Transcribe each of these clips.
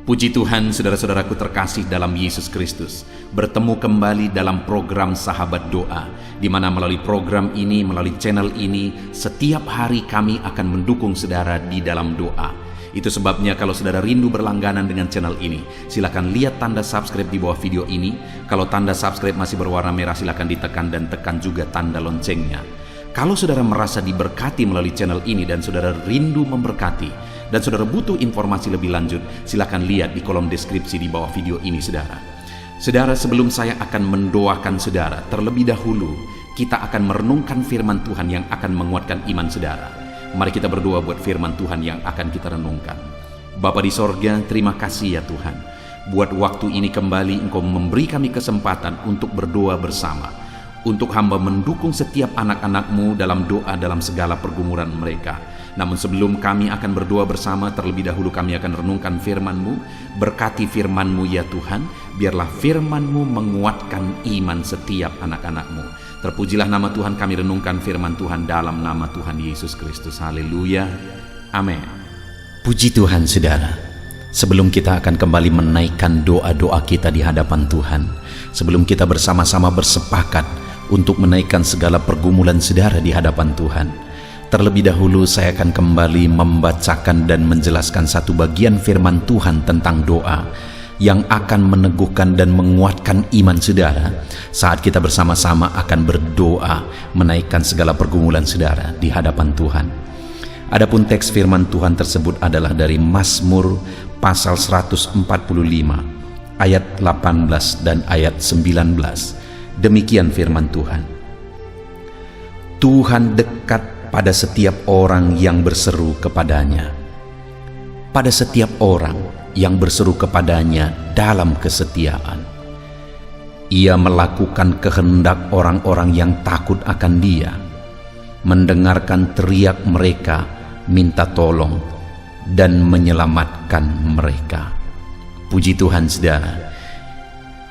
Puji Tuhan, saudara-saudaraku terkasih dalam Yesus Kristus, bertemu kembali dalam program Sahabat Doa, di mana melalui program ini, melalui channel ini, setiap hari kami akan mendukung saudara di dalam doa. Itu sebabnya kalau saudara rindu berlangganan dengan channel ini, silakan lihat tanda subscribe di bawah video ini. Kalau tanda subscribe masih berwarna merah, silakan ditekan dan tekan juga tanda loncengnya. Kalau saudara merasa diberkati melalui channel ini dan saudara rindu memberkati, dan saudara butuh informasi lebih lanjut, silakan lihat di kolom deskripsi di bawah video ini, saudara. Saudara, sebelum saya akan mendoakan saudara, terlebih dahulu kita akan merenungkan firman Tuhan yang akan menguatkan iman saudara. Mari kita berdoa buat firman Tuhan yang akan kita renungkan. Bapa di sorga, terima kasih ya Tuhan. Buat waktu ini kembali Engkau memberi kami kesempatan untuk berdoa bersama. Untuk hamba mendukung setiap anak-anak-Mu dalam doa dalam segala pergumulan mereka. Namun sebelum kami akan berdoa bersama, terlebih dahulu kami akan renungkan firman-Mu. Berkati firman-Mu ya Tuhan, biarlah firman-Mu menguatkan iman setiap anak-anak-Mu. Terpujilah nama Tuhan, kami renungkan firman Tuhan dalam nama Tuhan Yesus Kristus. Haleluya, amin. Puji Tuhan saudara. Sebelum kita akan kembali menaikkan doa-doa kita di hadapan Tuhan, sebelum kita bersama-sama bersepakat untuk menaikkan segala pergumulan saudara di hadapan Tuhan, terlebih dahulu saya akan kembali membacakan dan menjelaskan satu bagian firman Tuhan tentang doa yang akan meneguhkan dan menguatkan iman saudara saat kita bersama-sama akan berdoa menaikkan segala pergumulan saudara di hadapan Tuhan. Adapun teks firman Tuhan tersebut adalah dari Mazmur pasal 145 ayat 18 dan ayat 19. Demikian firman Tuhan. Tuhan dekat pada setiap orang yang berseru kepadanya, pada setiap orang yang berseru kepadanya dalam kesetiaan. Ia melakukan kehendak orang-orang yang takut akan Dia, mendengarkan teriak mereka minta tolong dan menyelamatkan mereka. Puji Tuhan saudara.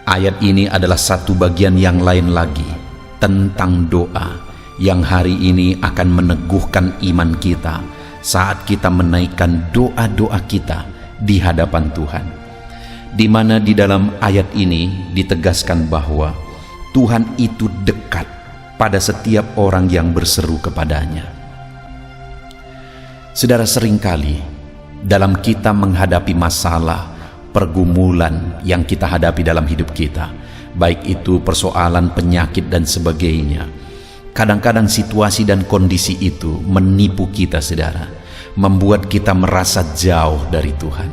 Ayat ini adalah satu bagian yang lain lagi tentang doa yang hari ini akan meneguhkan iman kita saat kita menaikkan doa-doa kita di hadapan Tuhan. Di mana di dalam ayat ini ditegaskan bahwa Tuhan itu dekat pada setiap orang yang berseru kepadanya. Saudara, seringkali dalam kita menghadapi masalah, pergumulan yang kita hadapi dalam hidup kita, baik itu persoalan penyakit dan sebagainya, kadang-kadang situasi dan kondisi itu menipu kita saudara, membuat kita merasa jauh dari Tuhan,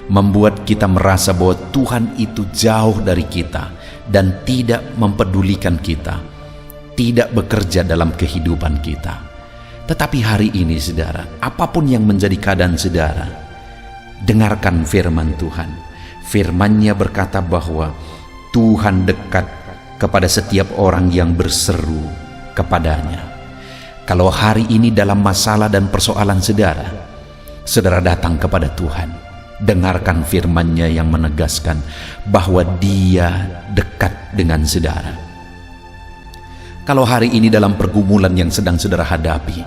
membuat kita merasa bahwa Tuhan itu jauh dari kita dan tidak mempedulikan kita, tidak bekerja dalam kehidupan kita. Tetapi hari ini saudara, apapun yang menjadi keadaan saudara, dengarkan firman Tuhan. Firman-Nya berkata bahwa Tuhan dekat kepada setiap orang yang berseru kepadanya. Kalau hari ini dalam masalah dan persoalan saudara, saudara datang kepada Tuhan, dengarkan firman-Nya yang menegaskan bahwa Dia dekat dengan saudara. Kalau hari ini dalam pergumulan yang sedang saudara hadapi,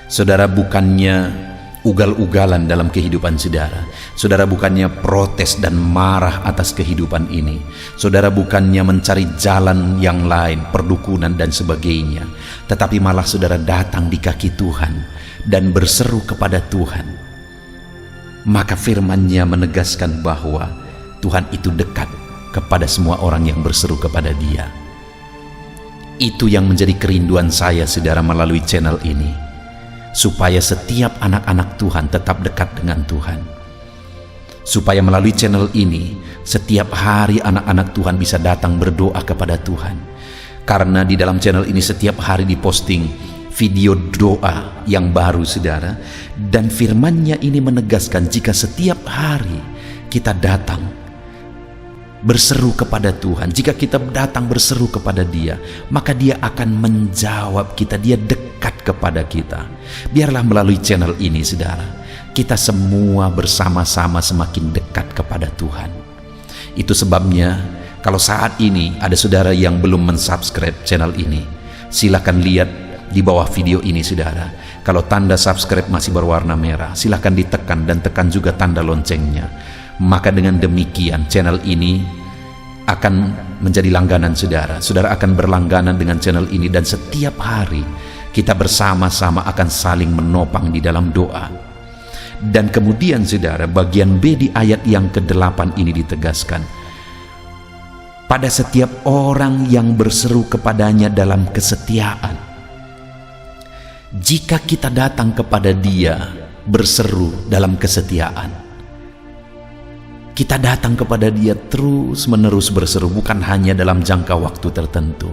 saudara bukannya ugal-ugalan dalam kehidupan saudara. Saudara bukannya protes dan marah atas kehidupan ini. Saudara bukannya mencari jalan yang lain, perdukunan dan sebagainya. Tetapi malah saudara datang di kaki Tuhan dan berseru kepada Tuhan. Maka firman-Nya menegaskan bahwa Tuhan itu dekat kepada semua orang yang berseru kepada Dia. Itu yang menjadi kerinduan saya saudara melalui channel ini, supaya setiap anak-anak Tuhan tetap dekat dengan Tuhan. Supaya melalui channel ini, setiap hari anak-anak Tuhan bisa datang berdoa kepada Tuhan. Karena di dalam channel ini setiap hari diposting video doa yang baru saudara. Dan firman-Nya ini menegaskan jika setiap hari kita datang berseru kepada Tuhan, jika kita datang berseru kepada Dia, maka Dia akan menjawab kita, Dia dekat kepada kita. Biarlah melalui channel ini saudara, kita semua bersama-sama semakin dekat kepada Tuhan. Itu sebabnya kalau saat ini ada saudara yang belum mensubscribe channel ini, silakan lihat di bawah video ini saudara. Kalau tanda subscribe masih berwarna merah, silakan ditekan dan tekan juga tanda loncengnya. maka dengan demikian channel ini akan menjadi langganan saudara. Saudara akan berlangganan dengan channel ini, dan setiap hari kita bersama-sama akan saling menopang di dalam doa. Dan kemudian saudara, bagian B di ayat yang ke-8 ini ditegaskan, pada setiap orang yang berseru kepadanya dalam kesetiaan. Jika kita datang kepada Dia berseru dalam kesetiaan, kita datang kepada Dia terus menerus berseru, bukan hanya dalam jangka waktu tertentu,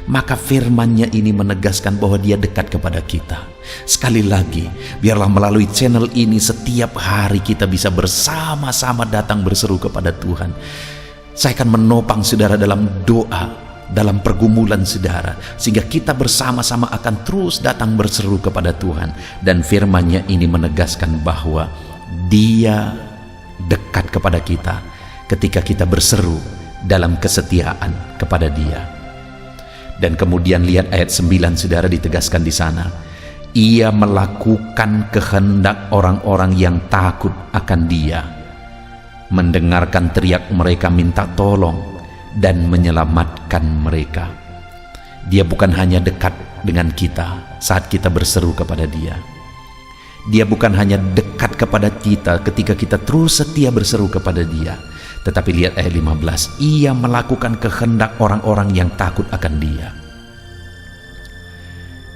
maka firman-Nya ini menegaskan bahwa Dia dekat kepada kita. Sekali lagi, biarlah melalui channel ini setiap hari kita bisa bersama-sama datang berseru kepada Tuhan. Saya akan menopang saudara dalam doa, dalam pergumulan saudara, sehingga kita bersama-sama akan terus datang berseru kepada Tuhan. Dan firman-Nya ini menegaskan bahwa Dia dekat kepada kita ketika kita berseru dalam kesetiaan kepada Dia. Dan kemudian lihat ayat 9 saudara, ditegaskan di sana, Ia melakukan kehendak orang-orang yang takut akan Dia, mendengarkan teriak mereka minta tolong, dan menyelamatkan mereka. Dia bukan hanya dekat dengan kita saat kita berseru kepada Dia. Dia bukan hanya dekat kepada kita ketika kita terus setia berseru kepada Dia, tetapi lihat ayat 15, Ia melakukan kehendak orang-orang yang takut akan Dia.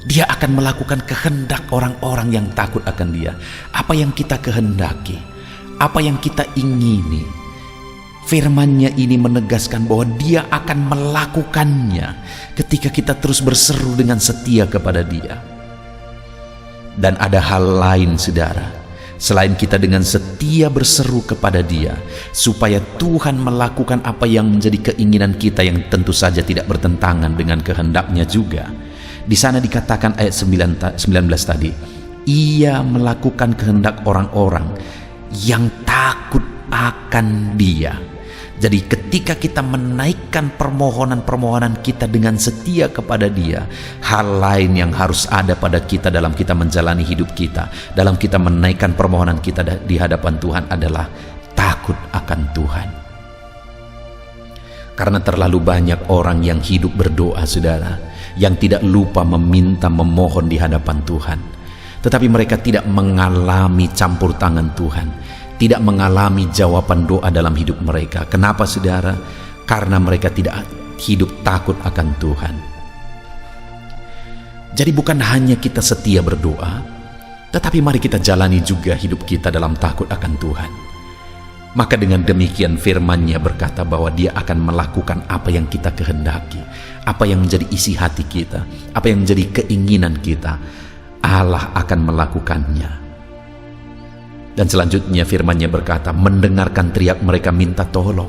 Dia akan melakukan kehendak orang-orang yang takut akan Dia. Apa yang kita kehendaki, apa yang kita ingini, firman-Nya ini menegaskan bahwa Dia akan melakukannya ketika kita terus berseru dengan setia kepada Dia. Dan ada hal lain saudara, selain kita dengan setia berseru kepada Dia, supaya Tuhan melakukan apa yang menjadi keinginan kita, yang tentu saja tidak bertentangan dengan kehendak-Nya juga. Di sana dikatakan ayat 19 tadi, Ia melakukan kehendak orang-orang yang takut akan Dia. Jadi ketika kita menaikkan permohonan-permohonan kita dengan setia kepada Dia, hal lain yang harus ada pada kita dalam kita menjalani hidup kita, dalam kita menaikkan permohonan kita di hadapan Tuhan adalah takut akan Tuhan. Karena terlalu banyak orang yang hidup berdoa saudara, yang tidak lupa meminta, memohon di hadapan Tuhan, tetapi mereka tidak mengalami campur tangan Tuhan, tidak mengalami jawaban doa dalam hidup mereka. Kenapa saudara? Karena mereka tidak hidup takut akan Tuhan. Jadi bukan hanya kita setia berdoa, tetapi mari kita jalani juga hidup kita dalam takut akan Tuhan. Maka dengan demikian firman-Nya berkata bahwa Dia akan melakukan apa yang kita kehendaki, apa yang menjadi isi hati kita, apa yang menjadi keinginan kita. Allah akan melakukannya. Dan selanjutnya firman-Nya berkata, mendengarkan teriak mereka minta tolong.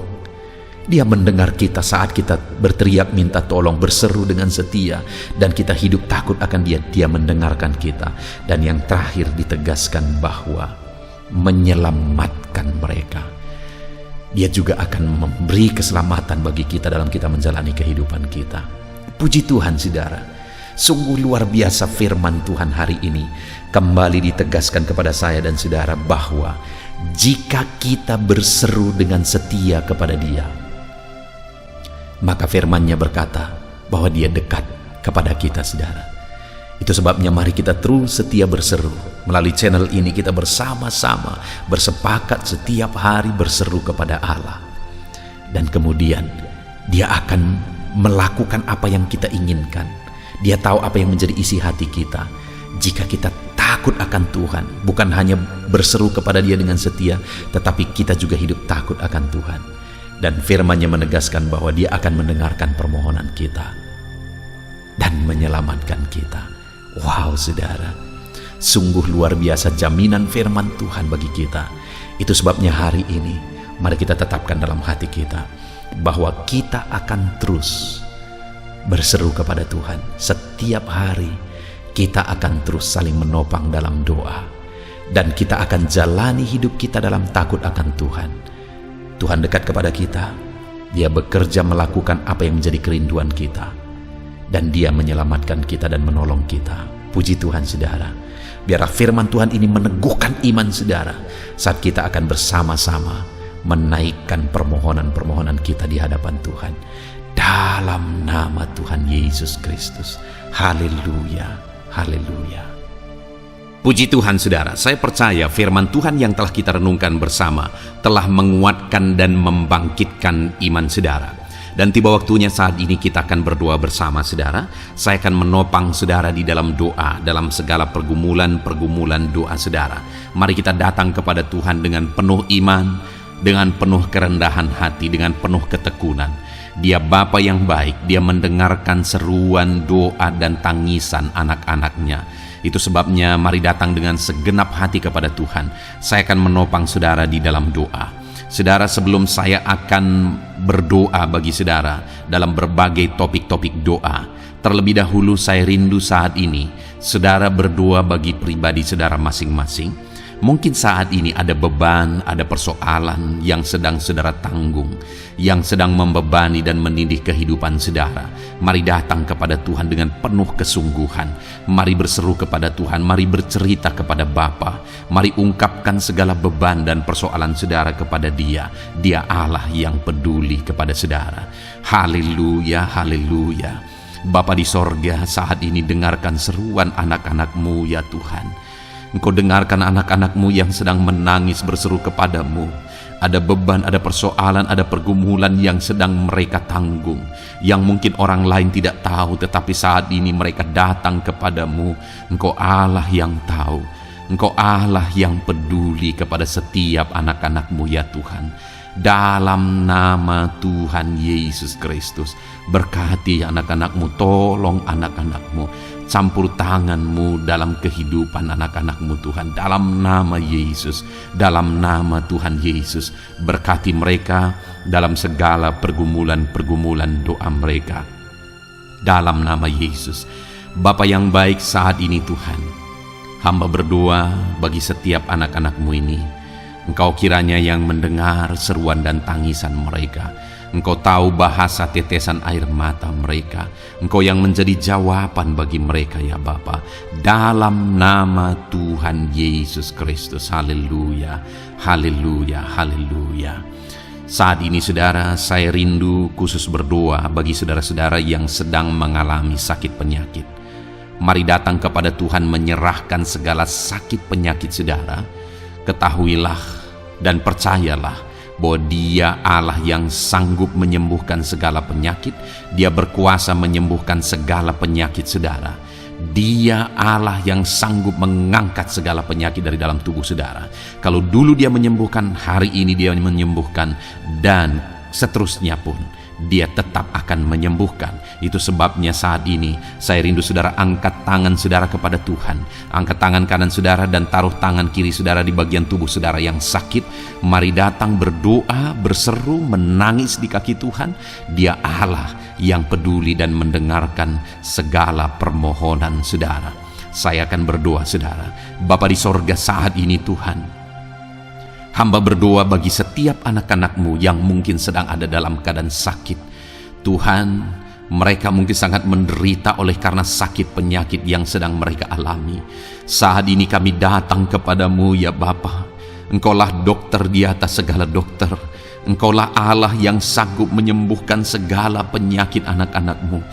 Dia mendengar kita saat kita berteriak minta tolong, berseru dengan setia, dan kita hidup takut akan Dia. Dia mendengarkan kita. Dan yang terakhir ditegaskan bahwa menyelamatkan mereka. Dia juga akan memberi keselamatan bagi kita dalam kita menjalani kehidupan kita. Puji Tuhan saudara, sungguh luar biasa firman Tuhan hari ini. Kembali ditegaskan kepada saya dan saudara bahwa jika kita berseru dengan setia kepada Dia, maka firman-Nya berkata bahwa Dia dekat kepada kita saudara. Itu sebabnya mari kita terus setia berseru. Melalui channel ini kita bersama-sama bersepakat setiap hari berseru kepada Allah. Dan kemudian Dia akan melakukan apa yang kita inginkan. Dia tahu apa yang menjadi isi hati kita. Jika kita takut akan Tuhan, bukan hanya berseru kepada Dia dengan setia, tetapi kita juga hidup takut akan Tuhan. Dan firman-Nya menegaskan bahwa Dia akan mendengarkan permohonan kita dan menyelamatkan kita. Wow saudara, sungguh luar biasa jaminan firman Tuhan bagi kita. Itu sebabnya hari ini mari kita tetapkan dalam hati kita bahwa kita akan terus berseru kepada Tuhan. Setiap hari kita akan terus saling menopang dalam doa, dan kita akan jalani hidup kita dalam takut akan Tuhan. Tuhan dekat kepada kita. Dia bekerja melakukan apa yang menjadi kerinduan kita, dan Dia menyelamatkan kita dan menolong kita. Puji Tuhan saudara. Biarlah firman Tuhan ini meneguhkan iman saudara saat kita akan bersama-sama menaikkan permohonan-permohonan kita di hadapan Tuhan. Dalam nama Tuhan Yesus Kristus. Haleluya, haleluya. Puji Tuhan saudara, saya percaya firman Tuhan yang telah kita renungkan bersama telah menguatkan dan membangkitkan iman saudara. Dan tiba waktunya saat ini kita akan berdoa bersama saudara. Saya akan menopang saudara di dalam doa, dalam segala pergumulan doa saudara. Mari kita datang kepada Tuhan dengan penuh iman, dengan penuh kerendahan hati, dengan penuh ketekunan. Dia Bapa yang baik, Dia mendengarkan seruan doa dan tangisan anak-anaknya. Itu sebabnya mari datang dengan segenap hati kepada Tuhan. Saya akan menopang saudara di dalam doa. Saudara, sebelum saya akan berdoa bagi saudara dalam berbagai topik-topik doa, terlebih dahulu saya rindu saat ini saudara berdoa bagi pribadi saudara masing-masing. Mungkin saat ini ada beban, ada persoalan yang sedang saudara tanggung, yang sedang membebani dan menindih kehidupan saudara. Mari datang kepada Tuhan dengan penuh kesungguhan. Mari berseru kepada Tuhan, mari bercerita kepada Bapa. Mari ungkapkan segala beban dan persoalan saudara kepada Dia. Dia Allah yang peduli kepada saudara. Haleluya, haleluya. Bapa di sorga, saat ini dengarkan seruan anak-anak-Mu ya Tuhan. Engkau dengarkan anak-anak-Mu yang sedang menangis berseru kepadamu. Ada beban, ada persoalan, ada pergumulan yang sedang mereka tanggung, yang mungkin orang lain tidak tahu, tetapi saat ini mereka datang kepadamu. Engkau Allah yang tahu, Engkau Allah yang peduli kepada setiap anak-anak-Mu ya Tuhan. Dalam nama Tuhan Yesus Kristus, berkati anak-anak-Mu, tolong anak-anak-Mu, campur tangan-Mu dalam kehidupan anak-anak-Mu Tuhan. Dalam nama Yesus, dalam nama Tuhan Yesus, berkati mereka dalam segala pergumulan-pergumulan doa mereka. Dalam nama Yesus. Bapa yang baik, saat ini Tuhan, hamba berdoa bagi setiap anak-anak-Mu ini. Engkau kiranya yang mendengar seruan dan tangisan mereka. Engkau tahu bahasa tetesan air mata mereka. Engkau yang menjadi jawaban bagi mereka ya Bapa. Dalam nama Tuhan Yesus Kristus. Haleluya, haleluya, haleluya. Saat ini saudara, saya rindu khusus berdoa bagi saudara-saudara yang sedang mengalami sakit penyakit. Mari datang kepada Tuhan menyerahkan segala sakit penyakit saudara. Ketahuilah dan percayalah bahwa Dia Allah yang sanggup menyembuhkan segala penyakit. Dia berkuasa menyembuhkan segala penyakit saudara. Dia Allah yang sanggup mengangkat segala penyakit dari dalam tubuh saudara. Kalau dulu Dia menyembuhkan, hari ini Dia menyembuhkan, dan seterusnya pun Dia tetap akan menyembuhkan. Itu sebabnya saat ini saya rindu saudara angkat tangan saudara kepada Tuhan. Angkat tangan kanan saudara dan taruh tangan kiri saudara di bagian tubuh saudara yang sakit. Mari datang berdoa, berseru, menangis di kaki Tuhan. Dia Allah yang peduli dan mendengarkan segala permohonan saudara. Saya akan berdoa saudara. Bapa di sorga, saat ini Tuhan, hamba berdoa bagi setiap anak-anak-Mu yang mungkin sedang ada dalam keadaan sakit. Tuhan, mereka mungkin sangat menderita oleh karena sakit penyakit yang sedang mereka alami. Saat ini kami datang kepadamu ya Bapa. Engkaulah dokter di atas segala dokter. Engkaulah Allah yang sanggup menyembuhkan segala penyakit anak-anak-Mu.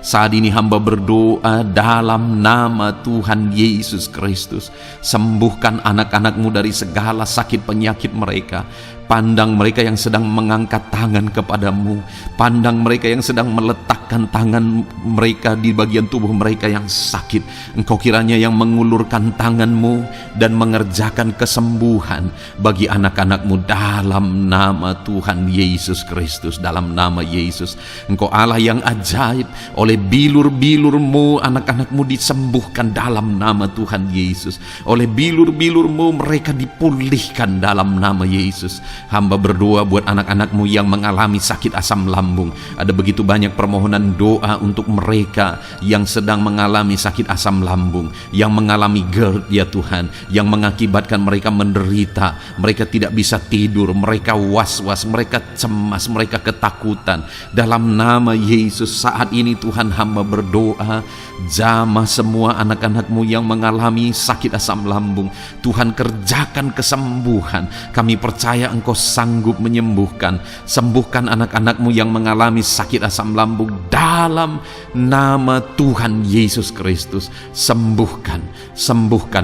Saat ini hamba berdoa dalam nama Tuhan Yesus Kristus. Sembuhkan anak-anak-Mu dari segala sakit penyakit mereka. Pandang mereka yang sedang mengangkat tangan kepadamu. Pandang mereka yang sedang meletakkan tangan mereka di bagian tubuh mereka yang sakit. Engkau kiranya yang mengulurkan tangan-Mu dan mengerjakan kesembuhan bagi anak-anak-Mu dalam nama Tuhan Yesus Kristus. Dalam nama Yesus, Engkau Allah yang ajaib. Oleh bilur-bilur-Mu anak-anak-Mu disembuhkan dalam nama Tuhan Yesus. Oleh bilur-bilur-Mu mereka dipulihkan dalam nama Yesus. Hamba berdoa buat anak-anak-Mu yang mengalami sakit asam lambung. Ada begitu banyak permohonan doa untuk mereka yang sedang mengalami sakit asam lambung, yang mengalami GERD ya Tuhan, yang mengakibatkan mereka menderita, mereka tidak bisa tidur, mereka was-was, mereka cemas, mereka ketakutan. Dalam nama Yesus saat ini Tuhan, hamba berdoa, jamah semua anak-anak-Mu yang mengalami sakit asam lambung. Tuhan, kerjakan kesembuhan. Kami percaya Engkau Engkau sanggup menyembuhkan. Sembuhkan anak-anak-Mu yang mengalami sakit asam lambung dalam nama Tuhan Yesus Kristus. Sembuhkan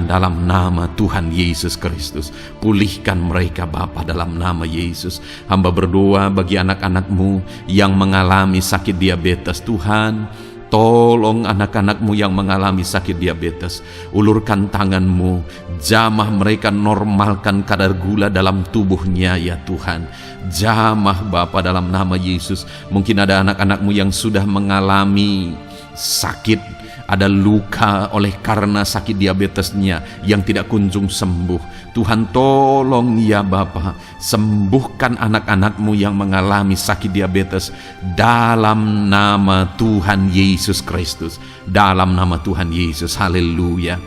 dalam nama Tuhan Yesus Kristus. Pulihkan mereka Bapa dalam nama Yesus. Hamba berdoa bagi anak-anak-Mu yang mengalami sakit diabetes. Tuhan, tolong anak-anak-Mu yang mengalami sakit diabetes. Ulurkan tangan-Mu, jamah mereka, normalkan kadar gula dalam tubuhnya ya Tuhan. Jamah Bapa dalam nama Yesus. Mungkin ada anak-anak-Mu yang sudah mengalami sakit, ada luka oleh karena sakit diabetesnya yang tidak kunjung sembuh. Tuhan tolong ya Bapa, sembuhkan anak-anak-Mu yang mengalami sakit diabetes dalam nama Tuhan Yesus Kristus. Dalam nama Tuhan Yesus, haleluya.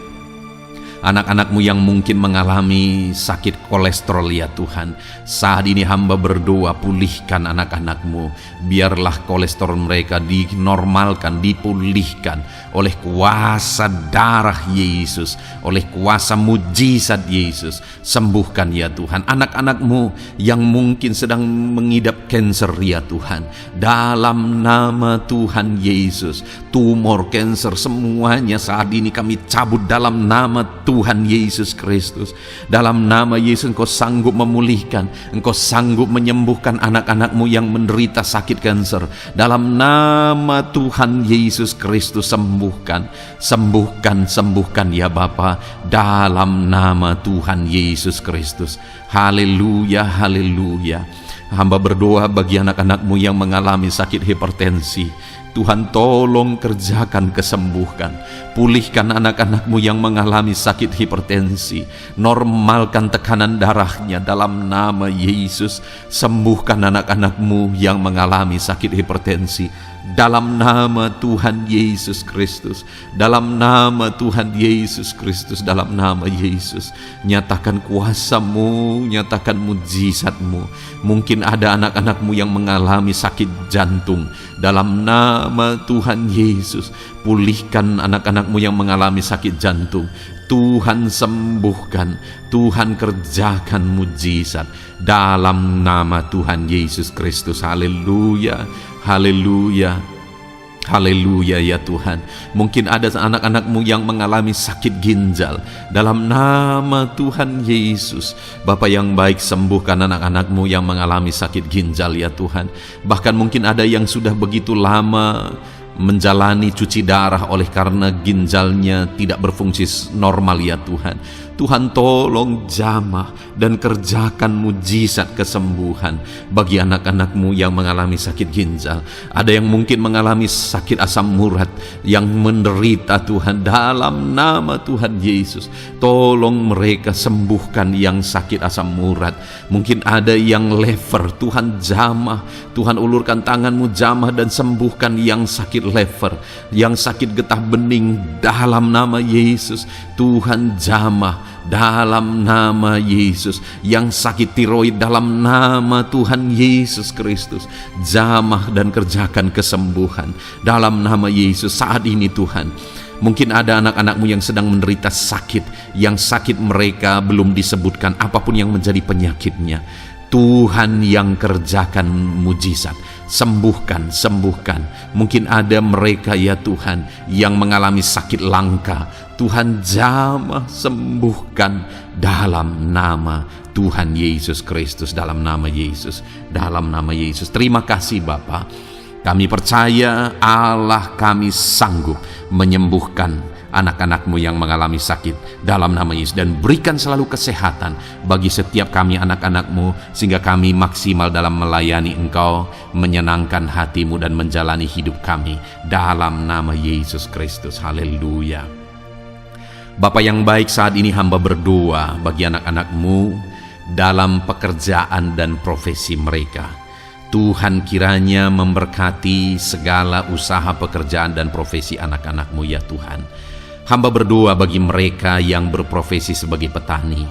Anak-anak-Mu yang mungkin mengalami sakit kolesterol ya Tuhan, saat ini hamba berdoa, pulihkan anak-anak-Mu. Biarlah kolesterol mereka dinormalkan, dipulihkan oleh kuasa darah Yesus, oleh kuasa mujizat Yesus. Sembuhkan ya Tuhan anak-anak-Mu yang mungkin sedang mengidap kanker ya Tuhan, dalam nama Tuhan Yesus. Tumor, kanker, semuanya saat ini kami cabut dalam nama Tuhan Yesus Kristus. Dalam nama Yesus Engkau sanggup memulihkan, Engkau sanggup menyembuhkan anak-anak-Mu yang menderita sakit kanker. Dalam nama Tuhan Yesus Kristus, sembuhkan ya Bapa, dalam nama Tuhan Yesus Kristus. Haleluya, haleluya. Hamba berdoa bagi anak-anak-Mu yang mengalami sakit hipertensi. Tuhan tolong kerjakan kesembuhan. Pulihkan anak-anak-Mu yang mengalami sakit hipertensi. Normalkan tekanan darahnya dalam nama Yesus. Sembuhkan anak-anak-Mu yang mengalami sakit hipertensi dalam nama Tuhan Yesus Kristus. Dalam nama Tuhan Yesus Kristus, dalam nama Yesus. Nyatakan kuasa-Mu, nyatakan mujizat-Mu. Mungkin ada anak-anak-Mu yang mengalami sakit jantung. Dalam nama Tuhan Yesus, pulihkan anak-anak-Mu yang mengalami sakit jantung. Tuhan sembuhkan, Tuhan kerjakan mujizat dalam nama Tuhan Yesus Kristus. Haleluya, haleluya, haleluya ya Tuhan. Mungkin ada anak-anak-Mu yang mengalami sakit ginjal. Dalam nama Tuhan Yesus, Bapa yang baik, sembuhkan anak-anak-Mu yang mengalami sakit ginjal ya Tuhan. Bahkan mungkin ada yang sudah begitu lama menjalani cuci darah oleh karena ginjalnya tidak berfungsi normal ya Tuhan. Tuhan tolong jamah dan kerjakan mujizat kesembuhan bagi anak-anak-Mu yang mengalami sakit ginjal. Ada yang mungkin mengalami sakit asam urat yang menderita Tuhan, dalam nama Tuhan Yesus. Tolong mereka, sembuhkan yang sakit asam urat. Mungkin ada yang lever, Tuhan jamah, Tuhan ulurkan tangan-Mu, jamah dan sembuhkan yang sakit lever, yang sakit getah bening dalam nama Yesus. Tuhan jamah dalam nama Yesus. Yang sakit tiroid dalam nama Tuhan Yesus Kristus, jamah dan kerjakan kesembuhan dalam nama Yesus. Saat ini Tuhan, mungkin ada anak-anak-Mu yang sedang menderita sakit, yang sakit mereka belum disebutkan apapun yang menjadi penyakitnya. Tuhan yang kerjakan mujizat, sembuhkan. Mungkin ada mereka ya Tuhan yang mengalami sakit langka. Tuhan jamah, sembuhkan dalam nama Tuhan Yesus Kristus, dalam nama Yesus, dalam nama Yesus. Terima kasih Bapa. Kami percaya Allah kami sanggup menyembuhkan anak-anak-Mu yang mengalami sakit dalam nama Yesus, dan berikan selalu kesehatan bagi setiap kami anak-anak-Mu, sehingga kami maksimal dalam melayani Engkau, menyenangkan hati-Mu dan menjalani hidup kami dalam nama Yesus Kristus. Haleluya. Bapa yang baik, saat ini hamba berdoa bagi anak-anak-Mu dalam pekerjaan dan profesi mereka. Tuhan kiranya memberkati segala usaha pekerjaan dan profesi anak-anak-Mu ya Tuhan. Hamba berdoa bagi mereka yang berprofesi sebagai petani.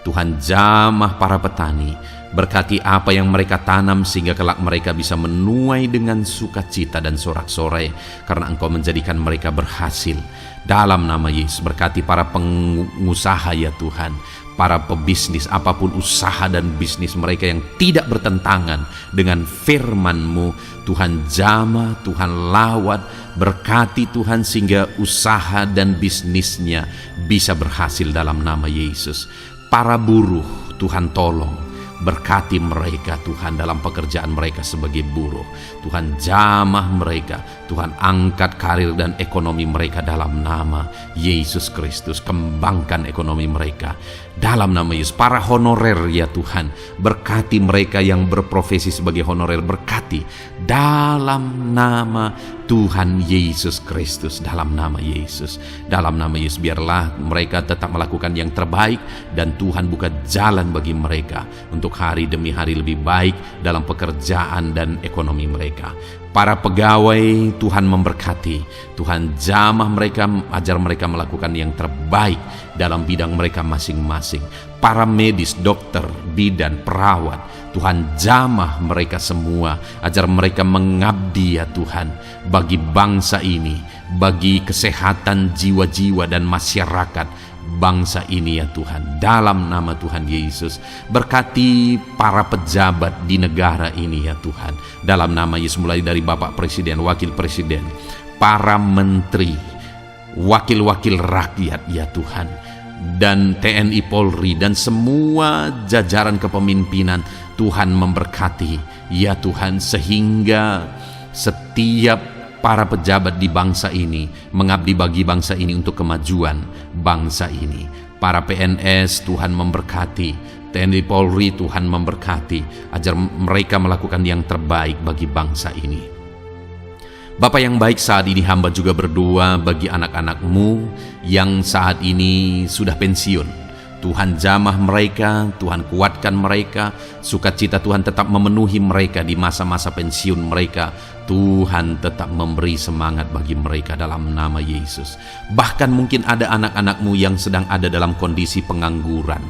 Tuhan jamah para petani, berkati apa yang mereka tanam sehingga kelak mereka bisa menuai dengan sukacita dan sorak-sorai karena Engkau menjadikan mereka berhasil. Dalam nama Yesus, berkati para pengusaha ya Tuhan. para pebisnis, apapun usaha dan bisnis mereka yang tidak bertentangan dengan firman-Mu, Tuhan jamah, Tuhan lawat, berkati Tuhan sehingga usaha dan bisnisnya bisa berhasil dalam nama Yesus. Para buruh, Tuhan tolong, berkati mereka Tuhan dalam pekerjaan mereka sebagai buruh. Tuhan jamah mereka, Tuhan angkat karir dan ekonomi mereka dalam nama Yesus Kristus. Kembangkan ekonomi mereka dalam nama Yesus. Para honorer ya Tuhan, berkati mereka yang berprofesi sebagai honorer, berkati dalam nama Tuhan Yesus Kristus, dalam nama Yesus. Dalam nama Yesus, biarlah mereka tetap melakukan yang terbaik dan Tuhan buka jalan bagi mereka untuk hari demi hari lebih baik dalam pekerjaan dan ekonomi mereka. Para pegawai, Tuhan memberkati, Tuhan jamah mereka, ajar mereka melakukan yang terbaik dalam bidang mereka masing-masing. Para medis, dokter, bidan, perawat, Tuhan jamah mereka semua, ajar mereka mengabdi ya Tuhan bagi bangsa ini, bagi kesehatan jiwa-jiwa dan masyarakat bangsa ini ya Tuhan, dalam nama Tuhan Yesus. Berkati para pejabat di negara ini ya Tuhan, dalam nama Yesus, mulai dari Bapak Presiden, Wakil Presiden, para menteri, wakil-wakil rakyat ya Tuhan, dan TNI Polri dan semua jajaran kepemimpinan. Tuhan memberkati ya Tuhan, sehingga setiap para pejabat di bangsa ini mengabdi bagi bangsa ini untuk kemajuan bangsa ini. Para PNS, Tuhan memberkati, TNI Polri, Tuhan memberkati, ajar mereka melakukan yang terbaik bagi bangsa ini. Bapa yang baik, saat ini hamba juga berdoa bagi anak-anak-Mu yang saat ini sudah pensiun. Tuhan jamah mereka, Tuhan kuatkan mereka, sukacita Tuhan tetap memenuhi mereka di masa-masa pensiun mereka. Tuhan tetap memberi semangat bagi mereka dalam nama Yesus. Bahkan mungkin ada anak-anak-Mu yang sedang ada dalam kondisi pengangguran.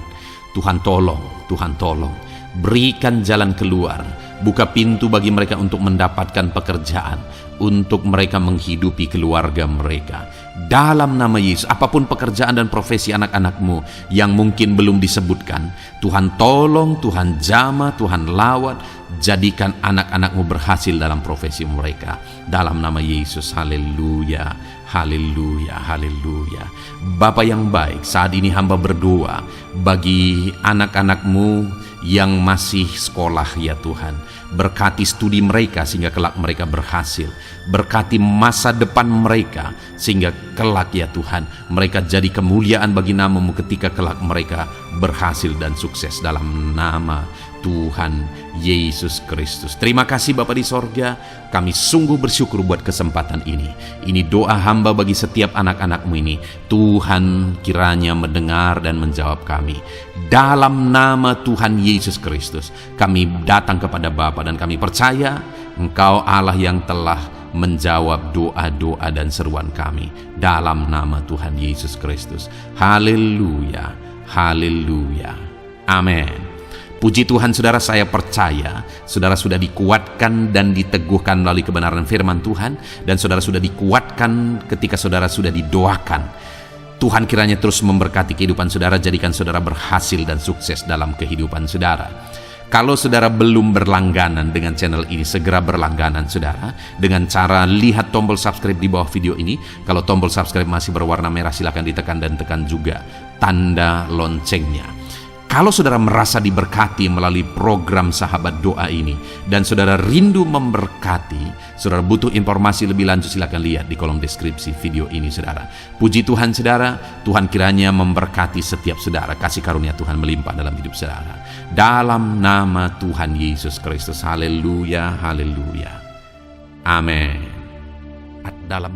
Tuhan tolong, Tuhan tolong, berikan jalan keluar, buka pintu bagi mereka untuk mendapatkan pekerjaan, untuk mereka menghidupi keluarga mereka. Dalam nama Yesus, apapun pekerjaan dan profesi anak-anak-Mu yang mungkin belum disebutkan, Tuhan tolong, Tuhan jamah, Tuhan lawat, jadikan anak-anak-Mu berhasil dalam profesi mereka. Dalam nama Yesus, haleluya, haleluya, haleluya. Bapa yang baik, saat ini hamba berdoa bagi anak-anak-Mu yang masih sekolah ya Tuhan. Berkati studi mereka sehingga kelak mereka berhasil. Berkati masa depan mereka sehingga kelak ya Tuhan mereka jadi kemuliaan bagi nama-Mu ketika kelak mereka berhasil dan sukses dalam nama Tuhan Yesus Kristus. Terima kasih Bapa di sorga, kami sungguh bersyukur buat kesempatan ini. Ini doa hamba bagi setiap anak-anak-Mu ini. Tuhan kiranya mendengar dan menjawab kami. Dalam nama Tuhan Yesus Kristus, kami datang kepada Bapa dan kami percaya Engkau Allah yang telah menjawab doa-doa dan seruan kami. Dalam nama Tuhan Yesus Kristus. Haleluya, haleluya, amin. Puji Tuhan saudara, saya percaya saudara sudah dikuatkan dan diteguhkan melalui kebenaran firman Tuhan, dan saudara sudah dikuatkan ketika saudara sudah didoakan. Tuhan kiranya terus memberkati kehidupan saudara, jadikan saudara berhasil dan sukses dalam kehidupan saudara. Kalau saudara belum berlangganan dengan channel ini, segera berlangganan saudara dengan cara lihat tombol subscribe di bawah video ini. Kalau tombol subscribe masih berwarna merah, silakan ditekan dan tekan juga tanda loncengnya. Kalau saudara merasa diberkati melalui program Sahabat Doa ini dan saudara rindu memberkati, saudara butuh informasi lebih lanjut, silakan lihat di kolom deskripsi video ini saudara. Puji Tuhan saudara, Tuhan kiranya memberkati setiap saudara, kasih karunia Tuhan melimpah dalam hidup saudara. Dalam nama Tuhan Yesus Kristus, haleluya, haleluya, amin. Dalam